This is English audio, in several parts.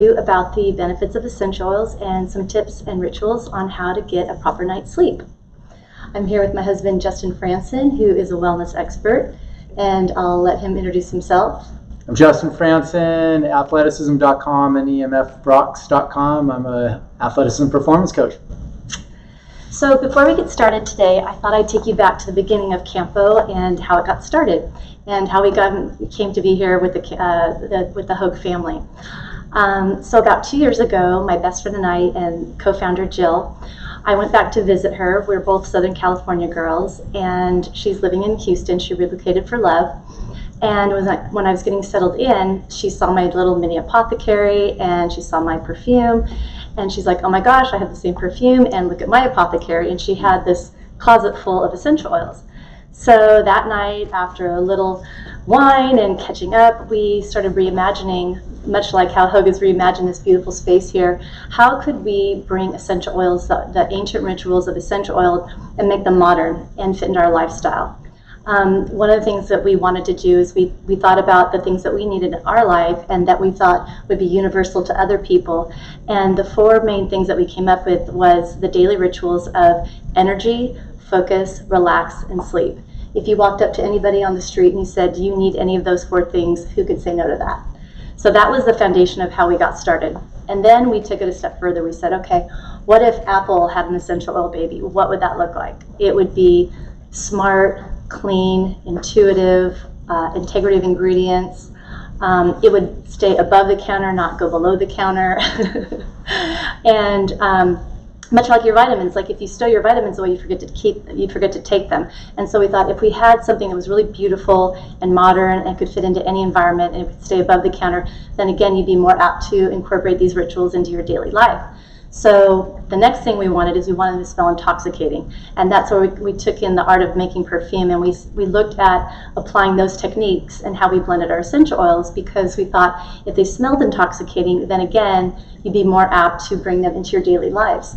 about the benefits of essential oils and some tips and rituals on how to get a proper night's sleep. I'm here with my husband, Jessica Frandson, who is a wellness expert, and I'll let him introduce himself. I'm Jessica Frandson, athleticism.com and emfbrocks.com. I'm an athleticism performance coach. So before we get started today, I thought I'd take you back to the beginning of CAMPO and how it got started, and how we came to be here with the Hogue family. So about 2 years ago, my best friend and I and co-founder Jill, I went back to visit her. We're both Southern California girls, and she's living in Houston. She relocated for love. And when I was getting settled in, she saw my little mini apothecary, and she saw my perfume, and she's like, oh my gosh, I have the same perfume, and look at my apothecary. And she had this closet full of essential oils. So that night, after a little wine and catching up, we started reimagining, much like how Hogue has reimagined this beautiful space here. How could we bring essential oils, the ancient rituals of essential oil, and make them modern and fit into our lifestyle? One of the things that we wanted to do is we thought about the things that we needed in our life and that we thought would be universal to other people. And the four main things that we came up with was the daily rituals of energy, focus, relax, and sleep. If you walked up to anybody on the street and you said, do you need any of those four things, who could say no to that? So that was the foundation of how we got started. And then we took it a step further. We said, okay, what if Apple had an essential oil baby? What would that look like? It would be smart, clean, intuitive, integrity of ingredients. It would stay above the counter, not go below the counter. And much like your vitamins, like if you stow your vitamins away, you forget to take them. And so we thought if we had something that was really beautiful and modern and could fit into any environment and it could stay above the counter, then again, you'd be more apt to incorporate these rituals into your daily life. So the next thing we wanted is we wanted to smell intoxicating. And that's where we took in the art of making perfume, and we looked at applying those techniques and how we blended our essential oils, because we thought if they smelled intoxicating, then again, you'd be more apt to bring them into your daily lives.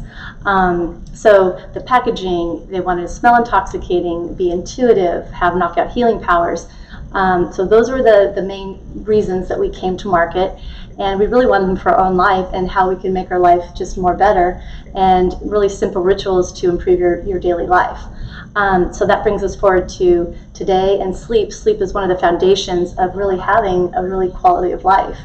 So the packaging, they wanted to smell intoxicating, be intuitive, have knockout healing powers. So those were the main reasons that we came to market, and we really wanted them for our own life and how we can make our life just more better, and really simple rituals to improve your daily life. So that brings us forward to today, and sleep. Sleep is one of the foundations of really having a really quality of life.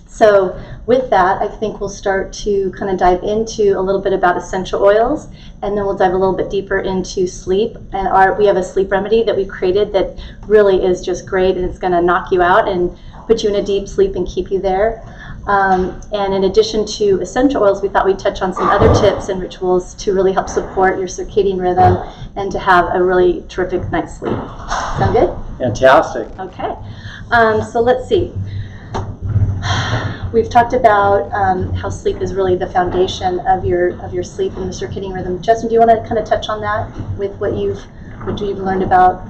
So with that, I think we'll start to kind of dive into a little bit about essential oils, and then we'll dive a little bit deeper into sleep. And we have a sleep remedy that we created that really is just great, and it's going to knock you out and put you in a deep sleep and keep you there. And in addition to essential oils, we thought we'd touch on some other tips and rituals to really help support your circadian rhythm and to have a really terrific night's sleep. Sound good? Fantastic. Okay. So let's see. We've talked about how sleep is really the foundation of your sleep and the circadian rhythm. Justin, do you want to kind of touch on that with what you've learned about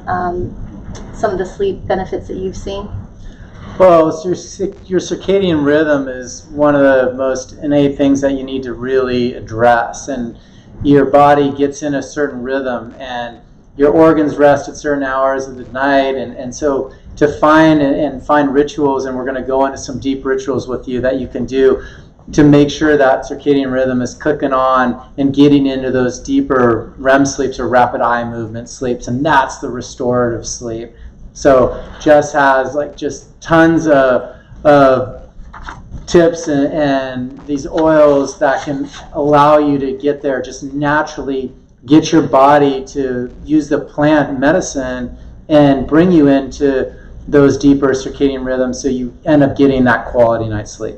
some of the sleep benefits that you've seen? Well, your circadian rhythm is one of the most innate things that you need to really address. And your body gets in a certain rhythm, and your organs rest at certain hours of the night. And so to find rituals, and we're going to go into some deep rituals with you that you can do to make sure that circadian rhythm is clicking on and getting into those deeper REM sleeps or rapid eye movement sleeps, and that's the restorative sleep. So Jess has just tons of tips and these oils that can allow you to get there, just naturally get your body to use the plant medicine and bring you into those deeper circadian rhythms, so you end up getting that quality night's sleep.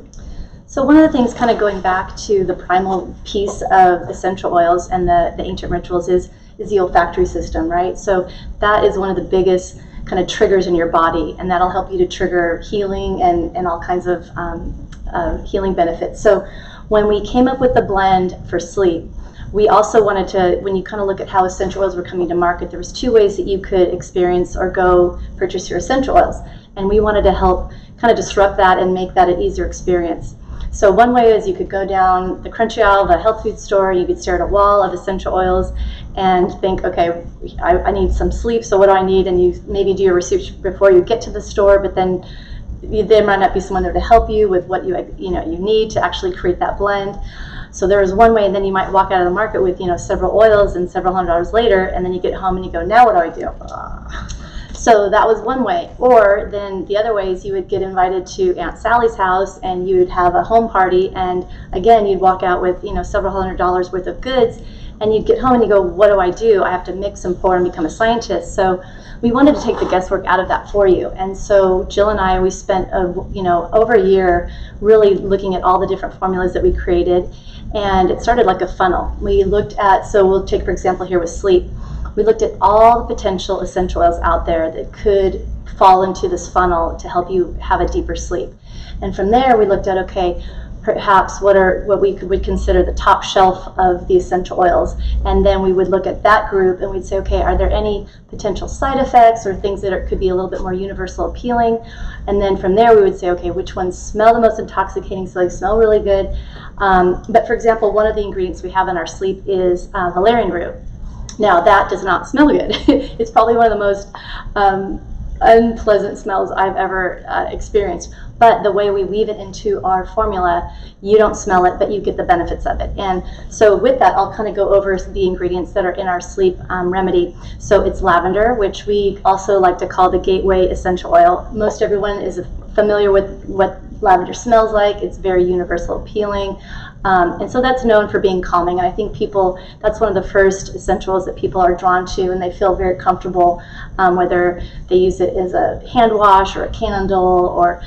So one of the things, kind of going back to the primal piece of essential oils and the ancient rituals, is the olfactory system, right? So that is one of the biggest kind of triggers in your body, and that'll help you to trigger healing and all kinds of healing benefits. So when we came up with the blend for sleep, we also wanted to, when you kind of look at how essential oils were coming to market, there was two ways that you could experience or go purchase your essential oils. And we wanted to help kind of disrupt that and make that an easier experience. So one way is you could go down the crunchy aisle of a health food store, you could stare at a wall of essential oils and think, okay, I need some sleep, so what do I need? And you maybe do your research before you get to the store, but then there might not be someone there to help you with what you need to actually create that blend. So there is one way, and then you might walk out of the market with several oils, and several $100s later, and then you get home and you go, now what do I do? So that was one way. Or then the other way is you would get invited to Aunt Sally's house, and you would have a home party, and again you'd walk out with several $100s worth of goods, and you'd get home and you go, what do I do? I have to mix and pour and become a scientist. So we wanted to take the guesswork out of that for you. And so Jill and I, we spent over a year really looking at all the different formulas that we created, and it started like a funnel. We looked at, so we'll take for example here with sleep, we looked at all the potential essential oils out there that could fall into this funnel to help you have a deeper sleep. And from there we looked at, okay, perhaps what we would consider the top shelf of the essential oils, and then we would look at that group and we'd say, okay, are there any potential side effects or things that could be a little bit more universal appealing? And then from there we would say, okay, which ones smell the most intoxicating, so they smell really good. But for example, one of the ingredients we have in our sleep is valerian root. Now that does not smell good. It's probably one of the most unpleasant smells I've ever experienced. But the way we weave it into our formula, you don't smell it, but you get the benefits of it. And so with that, I'll kind of go over the ingredients that are in our sleep remedy. So it's lavender, which we also like to call the gateway essential oil. Most everyone is familiar with what lavender smells like. It's very universal appealing. And so that's known for being calming. And I think that's one of the first essentials that people are drawn to, and they feel very comfortable, whether they use it as a hand wash or a candle or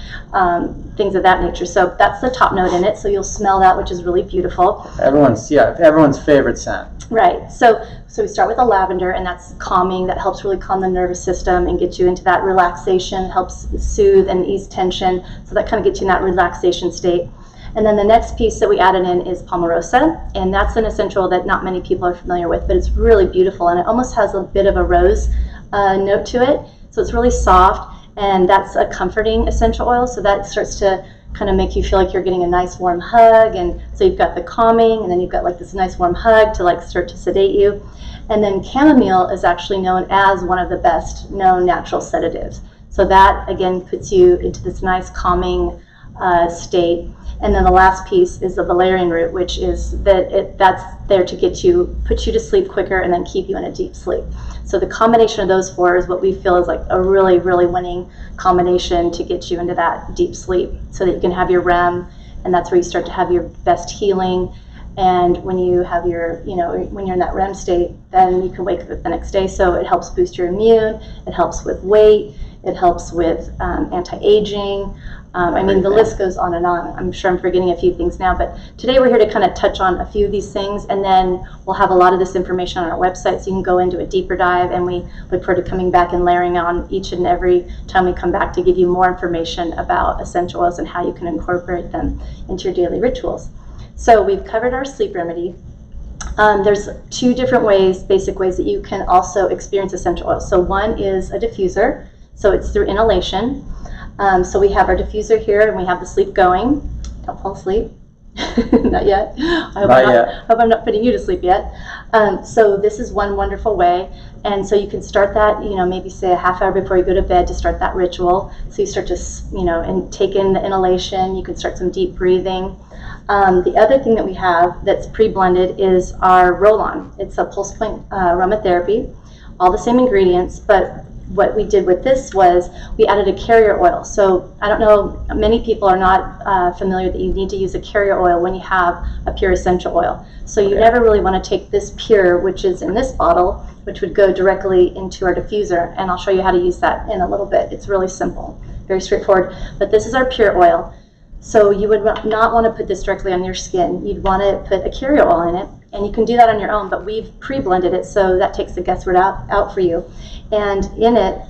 things of that nature. So that's the top note in it. So you'll smell that, which is really beautiful. Everyone's favorite scent. Right. So we start with the lavender, and that's calming. That helps really calm the nervous system and get you into that relaxation, helps soothe and ease tension. So that kind of gets you in that relaxation state. And then the next piece that we added in is palmarosa, and that's an essential that not many people are familiar with, but it's really beautiful, and it almost has a bit of a rose note to it. So it's really soft, and that's a comforting essential oil, so that starts to kind of make you feel like you're getting a nice warm hug. And so you've got the calming, and then you've got like this nice warm hug to like start to sedate you. And then chamomile is actually known as one of the best known natural sedatives. So that again puts you into this nice calming state. And then the last piece is the valerian root, which is that's there to put you to sleep quicker and then keep you in a deep sleep. So the combination of those four is what we feel is like a really, really winning combination to get you into that deep sleep, so that you can have your REM, and that's where you start to have your best healing. And when you have when you're in that REM state, then you can wake up the next day. So it helps boost your immune, it helps with weight, it helps with anti-aging. I mean, the list goes on and on. I'm sure I'm forgetting a few things now, but today we're here to kind of touch on a few of these things, and then we'll have a lot of this information on our website, so you can go into a deeper dive, and we look forward to coming back and layering on each and every time we come back to give you more information about essential oils and how you can incorporate them into your daily rituals. So we've covered our sleep remedy. There's two different basic ways that you can also experience essential oils. So one is a diffuser, so it's through inhalation. So we have our diffuser here, and we have the sleep going. Don't fall asleep. Not yet. I hope I'm not putting you to sleep yet. So this is one wonderful way. And so you can start that, maybe say a half hour before you go to bed to start that ritual. So you start to, and take in the inhalation. You can start some deep breathing. The other thing that we have that's pre-blended is our roll-on. It's a pulse point aromatherapy. All the same ingredients, but what we did with this was we added a carrier oil. So I don't know, many people are not familiar that you need to use a carrier oil when you have a pure essential oil. So you never really want to take this pure, which is in this bottle, which would go directly into our diffuser. And I'll show you how to use that in a little bit. It's really simple, very straightforward. But this is our pure oil. So you would not want to put this directly on your skin. You'd want to put a carrier oil in it, and you can do that on your own, but we've pre-blended it, so that takes the guesswork out for you. And in it,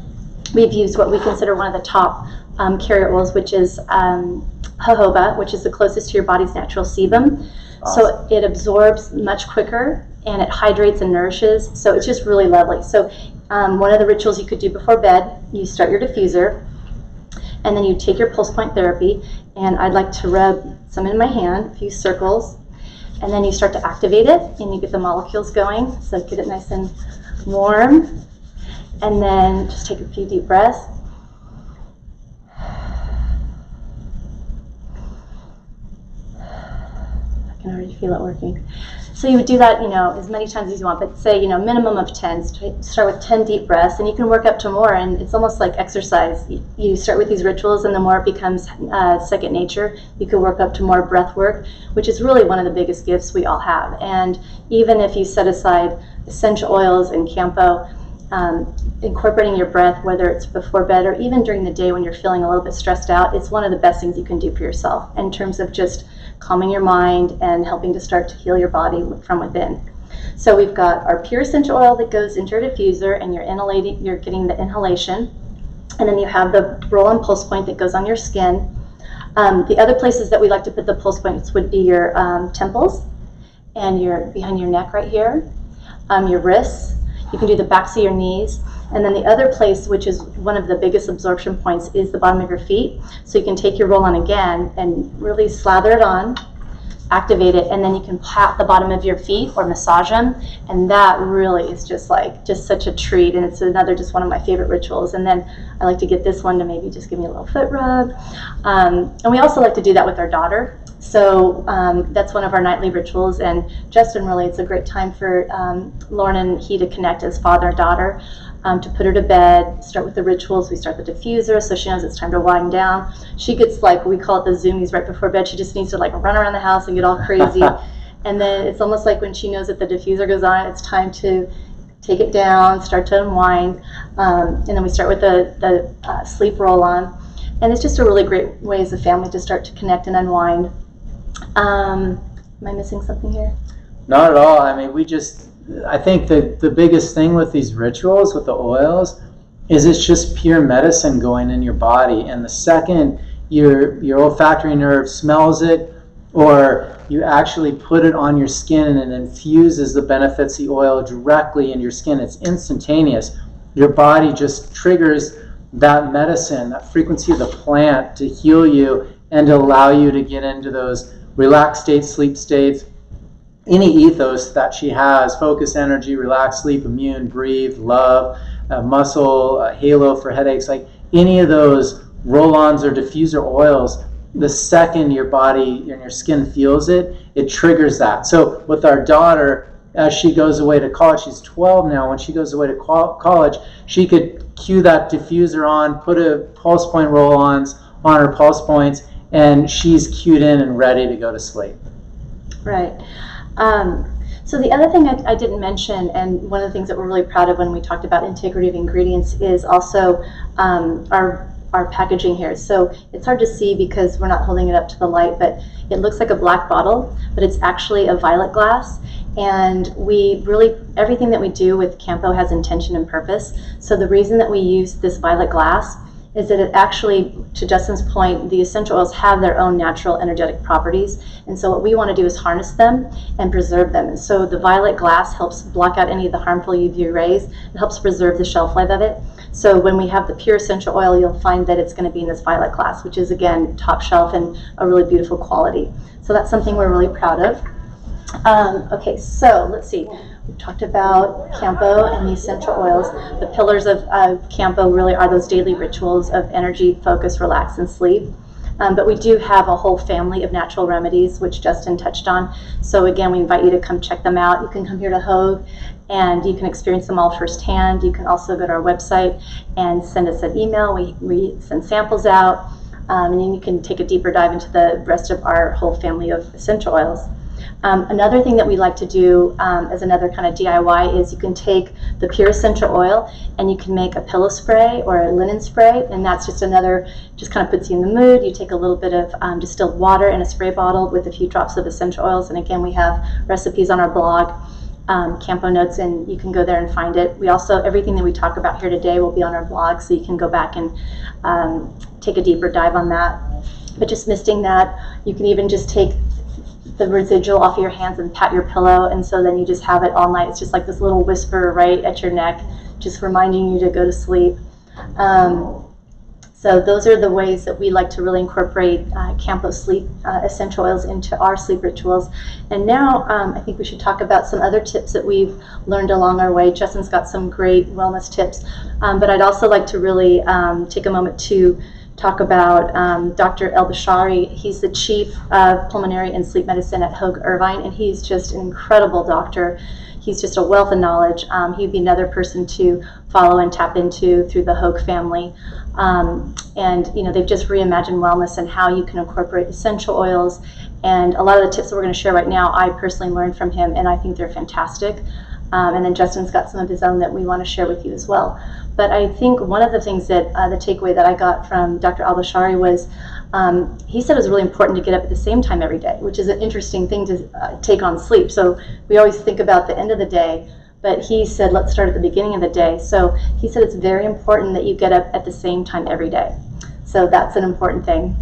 we've used what we consider one of the top carrier oils, which is jojoba, which is the closest to your body's natural sebum. Awesome. So it absorbs much quicker, and it hydrates and nourishes, so it's just really lovely. So one of the rituals you could do before bed, you start your diffuser, and then you take your pulse point therapy, and I'd like to rub some in my hand, a few circles, and then you start to activate it, and you get the molecules going, so get it nice and warm, and then just take a few deep breaths. I can already feel it working. So you would do that, as many times as you want, but say, minimum of 10. Start with 10 deep breaths, and you can work up to more, and it's almost like exercise. You start with these rituals, and the more it becomes second nature, you can work up to more breath work, which is really one of the biggest gifts we all have. And even if you set aside essential oils and CAMPO, incorporating your breath, whether it's before bed or even during the day when you're feeling a little bit stressed out, it's one of the best things you can do for yourself in terms of just calming your mind and helping to start to heal your body from within. So we've got our pure essential oil that goes into your diffuser, and you're getting the inhalation, and then you have the roll-on pulse point that goes on your skin. The other places that we like to put the pulse points would be your temples and behind your neck right here, your wrists. You can do the backs of your knees. And then the other place, which is one of the biggest absorption points, is the bottom of your feet. So you can take your roll-on again and really slather it on, activate it, and then you can pat the bottom of your feet or massage them. And that really is just such a treat. And it's just one of my favorite rituals. And then I like to get this one to maybe just give me a little foot rub. And we also like to do that with our daughter. So that's one of our nightly rituals, and Justin, really, it's a great time for Lauren and he to connect as father and daughter, to put her to bed, start with the rituals. We start the diffuser, so she knows it's time to wind down. She gets, we call it the zoomies right before bed. She just needs to run around the house and get all crazy. And then it's almost like when she knows that the diffuser goes on, it's time to take it down, start to unwind. And then we start with the sleep roll-on. And it's just a really great way as a family to start to connect and unwind. Am I missing something here? Not at all. I mean, I think the biggest thing with these rituals, with the oils, is it's just pure medicine going in your body. And the second your olfactory nerve smells it, or you actually put it on your skin and it infuses the benefits of the oil directly in your skin, it's instantaneous. Your body just triggers that medicine, that frequency of the plant to heal you and to allow you to get into those relaxed states, sleep states. Any ethos that she has, focus, energy, relax, sleep, immune, breathe, love, muscle, halo for headaches, any of those roll-ons or diffuser oils, the second your body and your skin feels it, it triggers that. So with our daughter, as she goes away to college, she's 12 now, when she goes away to college, she could cue that diffuser on, put a pulse point roll-ons on her pulse points, and she's cued in and ready to go to sleep. Right. So the other thing I didn't mention, and one of the things that we're really proud of when we talked about integrity of ingredients, is also our packaging here. So it's hard to see because we're not holding it up to the light, but it looks like a black bottle, but it's actually a violet glass. And everything that we do with CAMPO has intention and purpose. So the reason that we use this violet glass is that it actually, to Justin's point, the essential oils have their own natural energetic properties. And so what we want to do is harness them and preserve them. And so the violet glass helps block out any of the harmful UV rays. It helps preserve the shelf life of it. So when we have the pure essential oil, you'll find that it's going to be in this violet glass, which is, again, top shelf and a really beautiful quality. So that's something we're really proud of. Okay, so let's see. We've talked about CAMPO and the essential oils. The pillars of CAMPO really are those daily rituals of energy, focus, relax, and sleep. But we do have a whole family of natural remedies, which Justin touched on. So again, we invite you to come check them out. You can come here to Hogue, and you can experience them all firsthand. You can also go to our website and send us an email. We send samples out, and then you can take a deeper dive into the rest of our whole family of essential oils. Another thing that we like to do as another kind of DIY is you can take the pure essential oil and you can make a pillow spray or a linen spray, and that's just kind of puts you in the mood. You take a little bit of distilled water in a spray bottle with a few drops of essential oils, and again, we have recipes on our blog, CAMPO Notes, and you can go there and find it. We also, everything that we talk about here today will be on our blog, so you can go back and take a deeper dive on that. But just misting that, you can even just take the residual off of your hands and pat your pillow, and so then you just have it all night. It's just like this little whisper right at your neck, just reminding you to go to sleep. So those are the ways that we like to really incorporate CAMPO sleep essential oils into our sleep rituals. And now I think we should talk about some other tips that we've learned along our way. Justin's got some great wellness tips, but I'd also like to really take a moment to talk about Dr. El-Bashari. He's the chief of pulmonary and sleep medicine at Hoag Irvine, and he's just an incredible doctor. He's just a wealth of knowledge. He'd be another person to follow and tap into through the Hoag family. And they've just reimagined wellness and how you can incorporate essential oils. And a lot of the tips that we're going to share right now, I personally learned from him, and I think they're fantastic. And then Justin's got some of his own that we want to share with you as well. But I think one of the things that the takeaway that I got from Dr. El-Bashari was he said it was really important to get up at the same time every day, which is an interesting thing to take on sleep. So we always think about the end of the day, but he said let's start at the beginning of the day. So he said it's very important that you get up at the same time every day. So that's an important thing.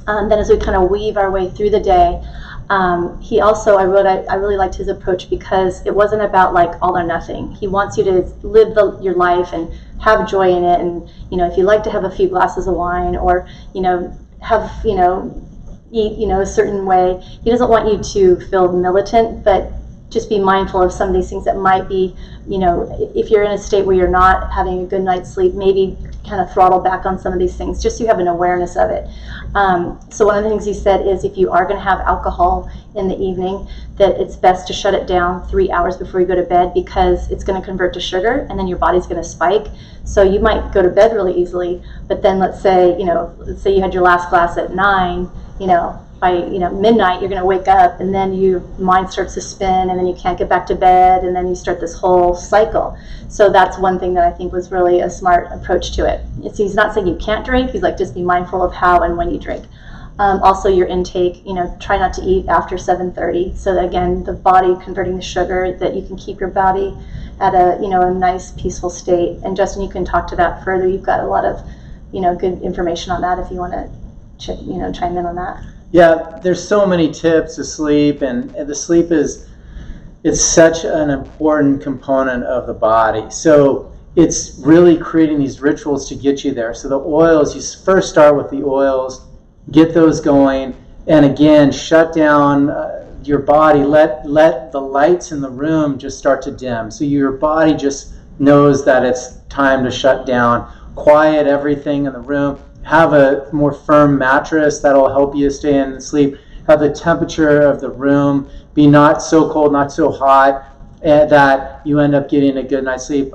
Then as we kind of weave our way through the day, he also, I really liked his approach because it wasn't about like all or nothing. He wants you to live your life and have joy in it. And, if you like to have a few glasses of wine or, have, eat, a certain way, he doesn't want you to feel militant, but just be mindful of some of these things that might be, if you're in a state where you're not having a good night's sleep, maybe kind of throttle back on some of these things, just so you have an awareness of it. So one of the things he said is if you are going to have alcohol in the evening, that it's best to shut it down 3 hours before you go to bed because it's going to convert to sugar and then your body's going to spike. So you might go to bed really easily, but then let's say you had your last glass at 9, by midnight you're going to wake up and then your mind starts to spin and then you can't get back to bed and then you start this whole cycle. So that's one thing that I think was really a smart approach to it. He's not saying you can't drink, he's like just be mindful of how and when you drink. Also your intake, try not to eat after 7:30 so that again the body converting the sugar, that you can keep your body at a nice peaceful state. And Justin, you can talk to that further. You've got a lot of good information on that if you want to chime in on that. Yeah, there's so many tips to sleep, and the sleep it's such an important component of the body. So it's really creating these rituals to get you there. So the oils, you first start with the oils, get those going, and again, shut down your body, let the lights in the room just start to dim. So your body just knows that it's time to shut down, quiet everything in the room. Have a more firm mattress that'll help you stay in sleep. Have the temperature of the room be not so cold, not so hot, that you end up getting a good night's sleep.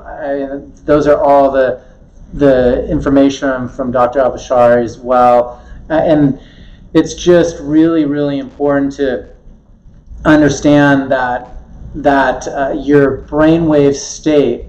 Those are all the information from Dr. El-Bashari as well. And it's just really, really important to understand that your brainwave state,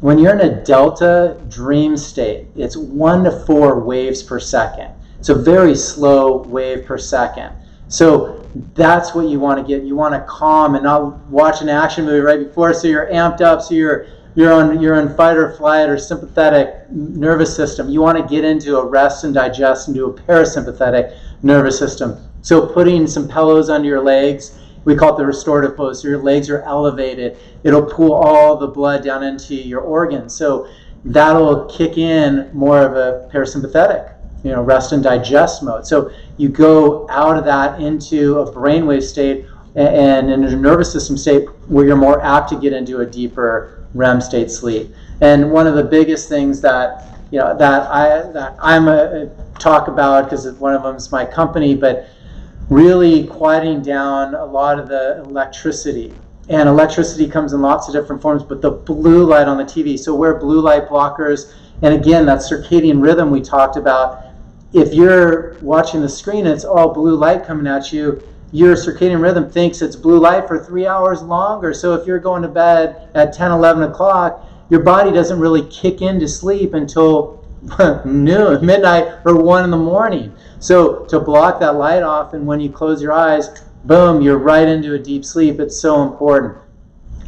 when you're in a delta dream state, it's 1 to 4 waves per second. It's a very slow wave per second. So that's what you want to get. You want to calm and not watch an action movie right before, so you're amped up, so you're in fight or flight or sympathetic nervous system. You want to get into a rest and digest and do a parasympathetic nervous system. So putting some pillows under your legs, we call it the restorative pose. So your legs are elevated. It'll pull all the blood down into your organs. So that'll kick in more of a parasympathetic, rest and digest mode. So you go out of that into a brainwave state and in a nervous system state where you're more apt to get into a deeper REM state sleep. And one of the biggest things that I'm a talk about, because one of them is my company, but really quieting down a lot of the electricity. And electricity comes in lots of different forms, but the blue light on the TV. So wear blue light blockers. And again, that circadian rhythm we talked about. If you're watching the screen and it's all blue light coming at you, your circadian rhythm thinks it's blue light for 3 hours longer. So if you're going to bed at 10, 11 o'clock, your body doesn't really kick into sleep until noon, midnight, or 1 in the morning. So to block that light off, and when you close your eyes, boom, you're right into a deep sleep. It's so important.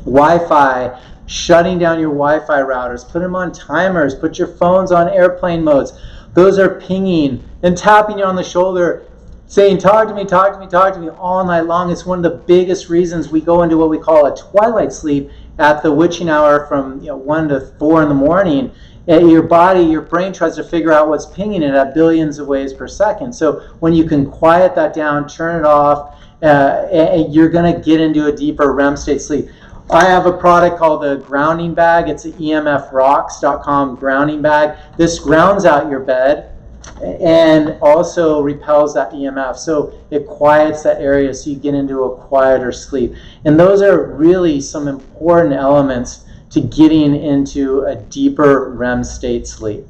Wi-Fi, shutting down your Wi-Fi routers, put them on timers, put your phones on airplane modes. Those are pinging and tapping you on the shoulder, saying, talk to me, talk to me, talk to me all night long. It's one of the biggest reasons we go into what we call a twilight sleep at the witching hour from 1 to 4 in the morning. Your body, your brain tries to figure out what's pinging it at billions of waves per second. So when you can quiet that down, turn it off, you're going to get into a deeper REM state sleep. I have a product called the grounding bag. It's an emfrocks.com grounding bag. This grounds out your bed and also repels that EMF. So it quiets that area so you get into a quieter sleep. And those are really some important elements to getting into a deeper REM state sleep.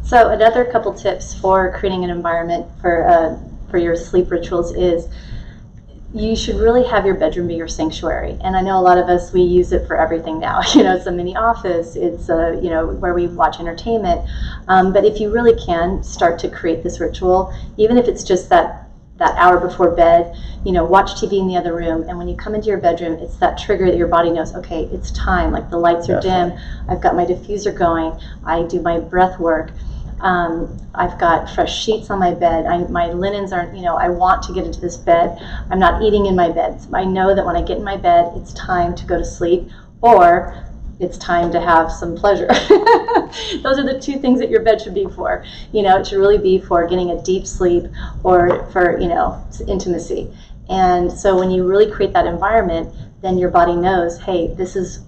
So another couple tips for creating an environment for your sleep rituals is you should really have your bedroom be your sanctuary. And I know a lot of us, we use it for everything now. It's a mini office, it's where we watch entertainment. But if you really can start to create this ritual, even if it's just that hour before bed, watch TV in the other room. And when you come into your bedroom, it's that trigger that your body knows, okay, it's time. Like the lights are dim, I've got my diffuser going, I do my breath work. I've got fresh sheets on my bed. My linens aren't, I want to get into this bed. I'm not eating in my bed. So I know that when I get in my bed, it's time to go to sleep, or it's time to have some pleasure. Those are the two things that your bed should be for. It should really be for getting a deep sleep or for, intimacy. And so when you really create that environment, then your body knows, hey,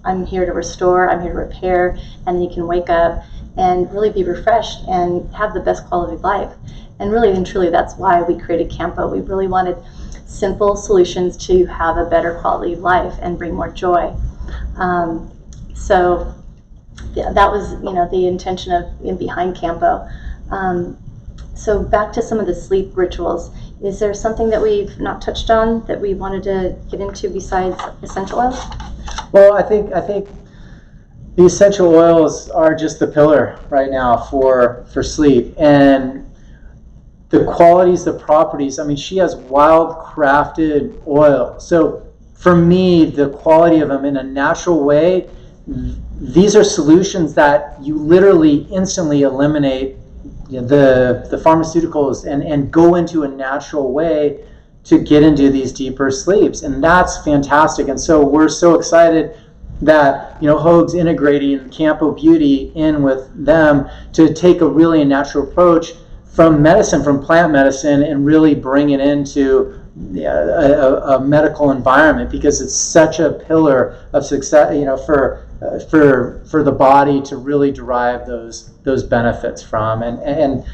I'm here to restore, I'm here to repair, and you can wake up and really be refreshed and have the best quality of life. And really and truly, that's why we created CAMPO. We really wanted simple solutions to have a better quality of life and bring more joy. So yeah, that was the intention behind CAMPO. So back to some of the sleep rituals. Is there something that we've not touched on that we wanted to get into besides essential oils? Well, I think the essential oils are just the pillar right now for sleep. And the qualities, the properties, she has wild crafted oil. So for me, the quality of them in a natural way, these are solutions that you literally instantly eliminate the pharmaceuticals and go into a natural way to get into these deeper sleeps. And that's fantastic. And so we're so excited that Hoag's integrating CAMPO Beauty in with them to take a really natural approach from medicine, from plant medicine, and really bring it into a medical environment, because it's such a pillar of success, for the body to really derive those benefits from. And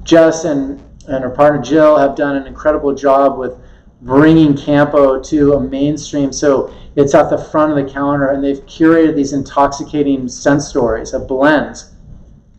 Jess and her partner Jill have done an incredible job with bringing CAMPO to a mainstream. So it's at the front of the counter, and they've curated these intoxicating scent stories of blends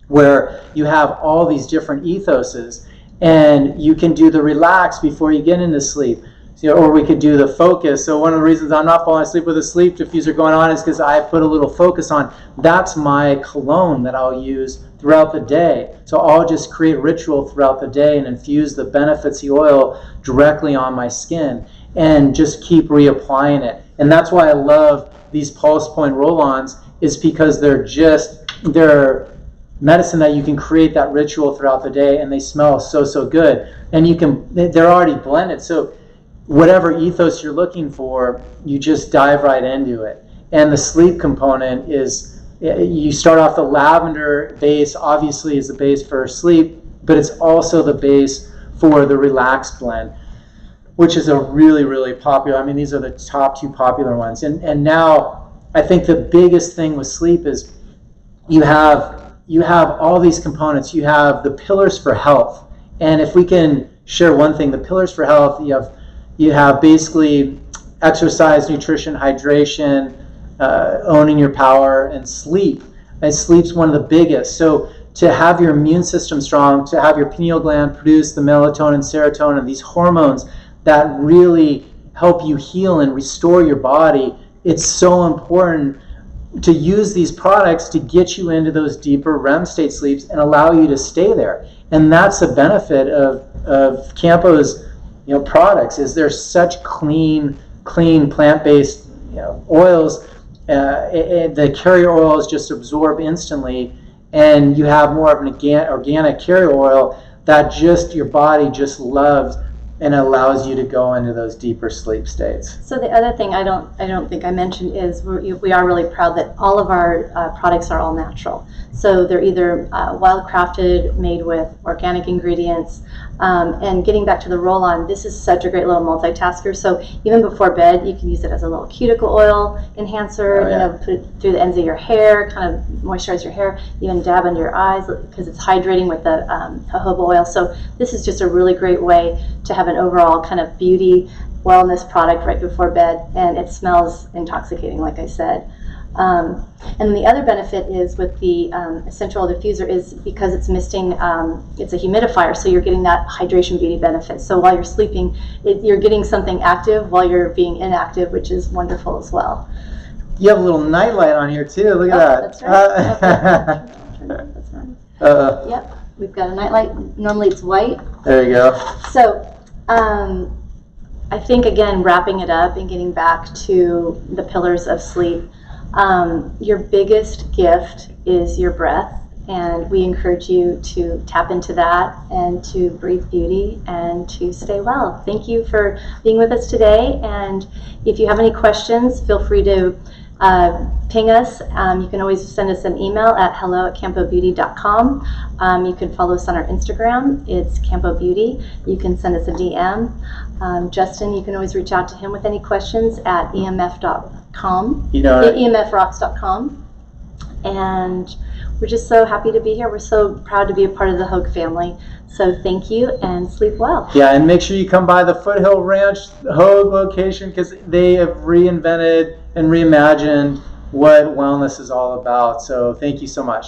where you have all these different ethoses, and you can do the relax before you get into sleep. Or we could do the focus. So one of the reasons I'm not falling asleep with a sleep diffuser going on is because I put a little focus on. That's my cologne that I'll use throughout the day. So I'll just create ritual throughout the day and infuse the benefits of the oil directly on my skin and just keep reapplying it. And that's why I love these Pulse Point roll-ons, is because they're medicine that you can create that ritual throughout the day, and they smell so good. And they're already blended. So whatever ethos you're looking for, you just dive right into it. And the sleep component is, you start off the lavender base, obviously is the base for sleep, but it's also the base for the relax blend, which is a really, really popular, these are the top two popular ones. And now I think the biggest thing with sleep is you have all these components. You have the pillars for health. And if we can share one thing, the pillars for health, you have basically exercise, nutrition, hydration, owning your power, and sleep. And sleep's one of the biggest. So to have your immune system strong, to have your pineal gland produce the melatonin, serotonin, these hormones that really help you heal and restore your body, it's so important to use these products to get you into those deeper REM state sleeps and allow you to stay there. And that's the benefit of CAMPO's products, is they're such clean plant-based oils. The carrier oils just absorb instantly, and you have more of an organic carrier oil that just your body just loves and allows you to go into those deeper sleep states. So the other thing I don't think I mentioned is we are really proud that all of our products are all natural. So they're either wild crafted, made with organic ingredients. And getting back to the roll-on, this is such a great little multitasker. So even before bed, you can use it as a little cuticle oil enhancer. Oh, yeah. Put it through the ends of your hair, kind of moisturize your hair. Even dab under your eyes because it's hydrating with the jojoba oil. So this is just a really great way to have an overall kind of beauty wellness product right before bed, and it smells intoxicating, like I said. And the other benefit is with the essential oil diffuser is because it's misting, it's a humidifier, so you're getting that hydration beauty benefit. So while you're sleeping, you're getting something active while you're being inactive, which is wonderful as well. You have a little night light on here too. Look at that. That's right. That's nice. Yep, we've got a night light. Normally it's white. There you go. So I think, again, wrapping it up and getting back to the pillars of sleep, your biggest gift is your breath, and we encourage you to tap into that and to breathe beauty and to stay well. Thank you for being with us today, and if you have any questions, feel free to ping us. You can always send us an email at hello@campobeauty.com. You can follow us on our Instagram. It's Campo Beauty. You can send us a DM. Justin, you can always reach out to him with any questions at emf.com, emfrocks.com. And we're just so happy to be here. We're so proud to be a part of the Hogue family. So thank you and sleep well. Yeah, and make sure you come by the Foothill Ranch Hogue location because they have reinvented and reimagined what wellness is all about. So thank you so much.